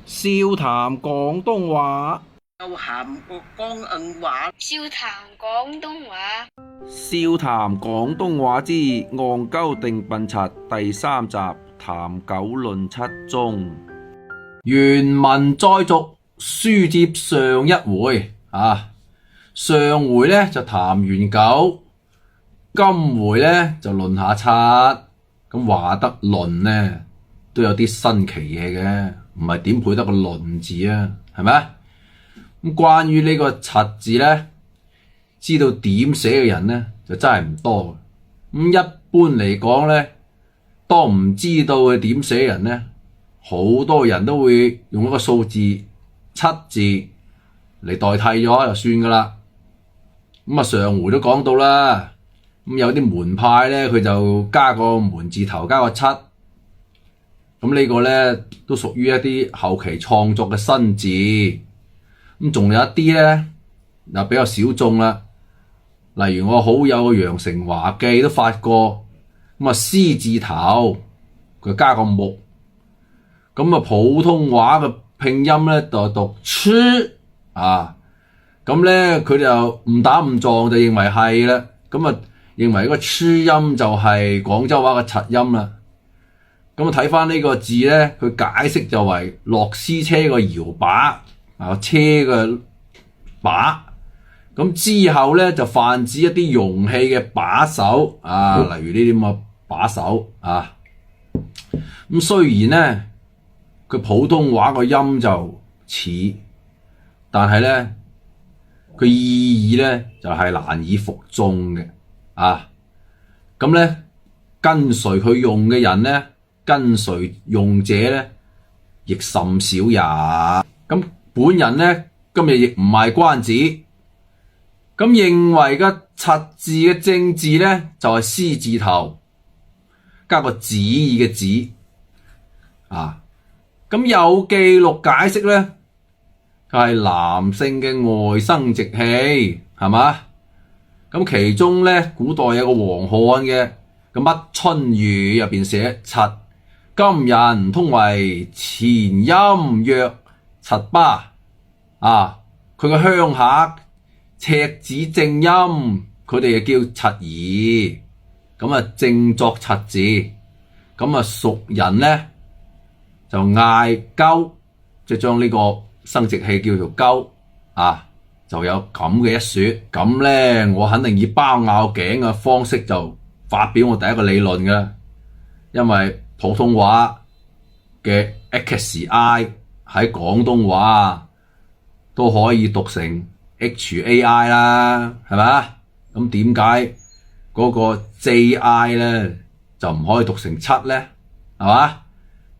笑談廣東話，又鹹廣東話，笑談廣東話，笑談廣東話之戇鳩定笨柒第3集，談九論七宗。原文再續，書接上一回上回呢就談完九，今回呢就論下七。咁話得論呢都有啲新奇嘢嘅，唔係點配得個論字啊？係咪？咁關於呢個柒字呢，知道點寫嘅人呢就真係唔多。咁一般嚟講呢，當唔知道佢點寫人呢，好多人都會用一個數字七字嚟代替咗就算噶啦。咁上回都講到啦，咁有啲門派咧，佢就加個門字頭，加個七。咁呢個咧都屬於一啲後期創作嘅新字。咁仲有一啲咧，嗱比較小眾啦。例如我好友楊成華記都發過，咁獅字頭佢加個木。咁普通話嘅拼音咧就讀出咁咧佢就誤打誤撞就認為係啦，認為個出音就係廣州話嘅柒音啦。咁睇翻呢個字咧，佢解釋就為駱絲車個搖把車嘅把。咁之後咧就泛指一啲容器嘅把手例如呢啲咁嘅把手咁雖然咧佢普通話個音就似，但係咧佢意義咧就係難以服眾嘅咁咧跟隨佢用嘅人咧，跟隨用者咧亦甚少也。咁本人咧今日亦唔賣關子，咁認為個柒字嘅正字咧就係獅字頭加個旨意嘅旨咁有記錄解釋咧，佢係男性嘅外生殖器，係嘛？咁其中咧，古代有個黃漢嘅《乜春語》入邊寫柒，今人通為前音曰柒巴佢個鄉下赤子正音，佢哋就叫柒兒，咁正作柒字，咁熟人咧就嗌鳩，即係將呢個生殖器叫做鳩就有咁嘅一說。咁咧我肯定以包拗頸嘅方式就發表我第一個理論㗎，因為普通話嘅 xi 喺廣東話都可以讀成 hai 啦，係咪？咁點解嗰個 ji 咧就唔可以讀成七咧？係嘛？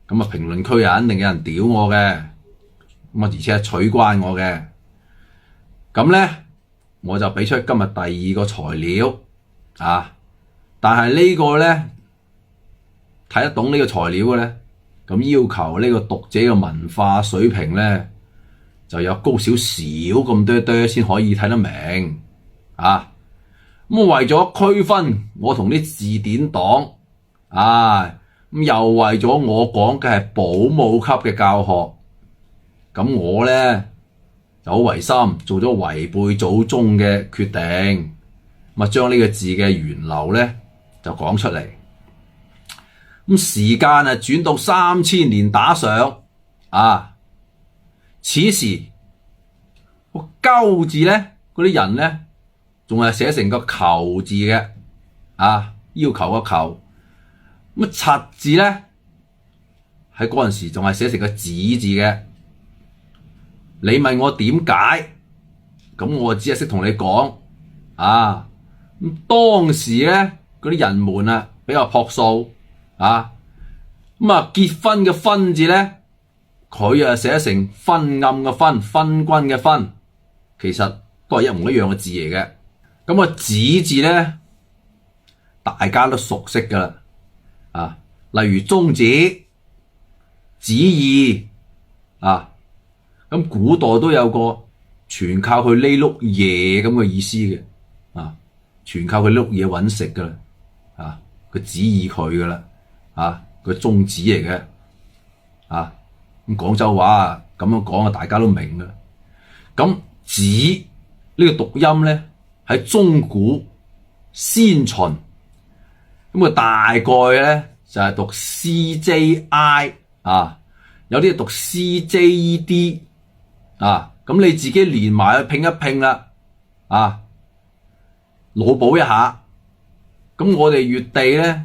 咁評論區又肯定有人屌我嘅，而且係取關我嘅。咁咧我就俾出今日第二個材料但係呢個咧睇得懂呢個材料嘅咧，咁要求呢個讀者嘅文化水平咧就有高少少咁多先可以睇得明咁為咗區分我同啲字典黨咁又為咗我講嘅係保姆級嘅教學，咁我咧就好違心，做咗違背祖宗嘅決定，將呢個字嘅源流咧就講出嚟。咁時間轉到3000年打上此時個鳩字咧，嗰啲人咧仲係寫成個求字嘅要求個求。柒字咧喺嗰陣時仲係寫成個子字嘅。你問我點解，咁我只係識同你講咁當時咧嗰啲人們比較樸素結婚嘅婚字咧，佢寫成昏暗嘅昏，昏君嘅昏，其實都係一模一樣嘅字嚟嘅。咁子字咧大家都熟悉噶啦例如中指、旨意咁古代都有個全靠佢呢碌嘢咁嘅意思嘅全靠佢碌嘢搵食噶啦佢旨意佢噶啦佢宗旨嚟嘅咁廣州話咁樣講啊，大家都明㗎。咁子呢個讀音咧喺中古先秦，咁啊大概咧就係讀 CJI 啊，有啲係讀 CJD 啊，咁你自己連埋去拼一拼啦，啊，腦補一下。咁我哋粵地咧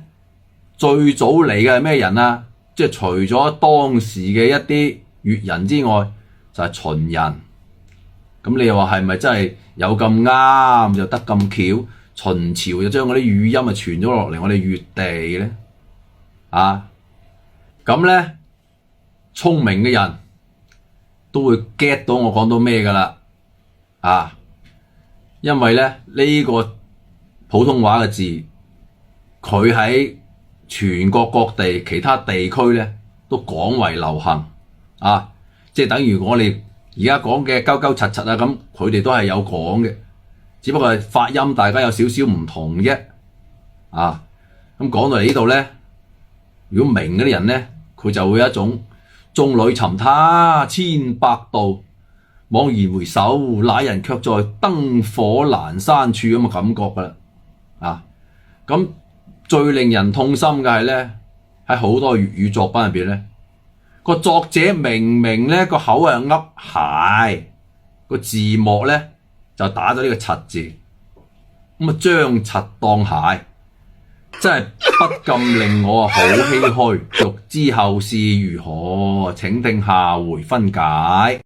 最早嚟嘅係咩人啊？即係除咗當時嘅一啲粵人之外，就係秦人。咁你又話係咪真係有咁啱又得咁巧？秦朝就將嗰啲語音啊傳咗落嚟我哋粵地咧？啊，咁咧聰明嘅人都會 get 到我講到咩㗎啦，啊，因為咧呢個普通話嘅字，佢喺全國各地其他地區咧都廣為流行，啊，即係等於我哋而家講嘅鳩鳩柒柒啊，咁佢哋都係有講嘅，只不過係發音大家有少少唔同啫，啊，咁講到嚟呢度咧，如果明嗰啲人咧，佢就會有一種眾裏尋他千百度，驀然回首，那人卻在燈火闌珊處咁嘅感覺噶啦，啊，咁最令人痛心嘅係咧，喺好多粵語作品入邊咧，個作者明明咧個口係噏蟹，個字幕咧就打咗呢個柒字，咁啊將柒當蟹，真係不禁令我好唏噓。欲知後事如何，請聽下回分解。